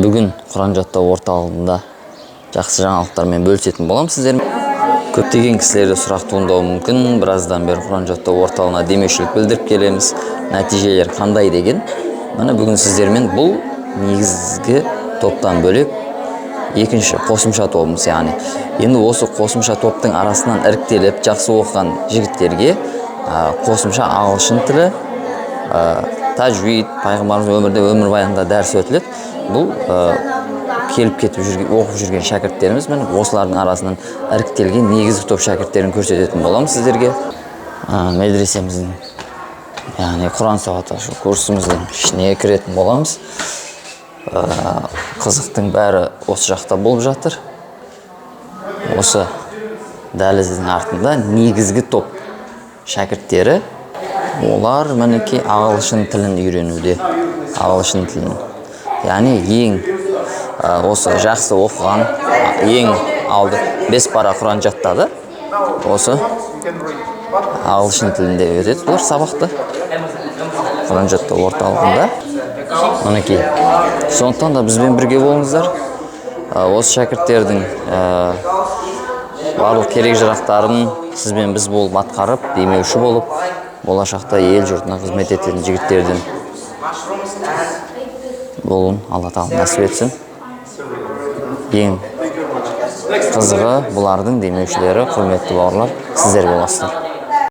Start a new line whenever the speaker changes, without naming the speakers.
Бүгін Құран жаттау орталығында жақсы жаңалықтармен бөлісетін боламын сіздермен. Көптеген кісілерде сұрақ туындауы мүмкін. Біраздан бері Құран жаттау орталығына демеушілік білдіріп келеміз. Нәтижелер қандай деген. Міне бүгін сіздермен бұл негізгі топтан бөлек екінші қосымша тобымыз, яғни. Енді осы қосымша топтың арасынан іріктеліп жақсы оқыған жігіттерге қосымша ағылшын тілі, тажвид, пайғамбарымыз өмірде өмірбаянында дәріс өтіледі. Бұл келіп кетіп жүрген, оқып жүрген шәкірттеріміз, мен осылардың арасынан іріктелген негізгі топ шәкірттерін көрсететін боламыз сіздерге. Медресеміздің, яғни Құран сауаты курсымыздың ішіне кіретін боламыз. Қызықтың бәрі осы жақта болып жатыр. Осы дәліздің артында негізгі топ шәкірттері, олар мінекей ағылшын тілін үйренуде. Ағылшын тілін. Яғни ең осы жақсы оқыған, ең алды 5 пара Құран жаттады. Осы ағылшын тілінде өтеді бұлар сабақты. Құран жаттау орталығында. Мінекей. Сондықтан да бізбен бірге болыңыздар. Осы шәкірттердің барлық керек жарақтарын сізбен біз болып атқарып, демеуші болып, болашақта ел жұртына қызмет ететін жігіттердің болуын Алла тағала нәсіп етсін. Ең қызығы бұлардың демеушілері, құрметті бауырлар, сіздер боласыздар.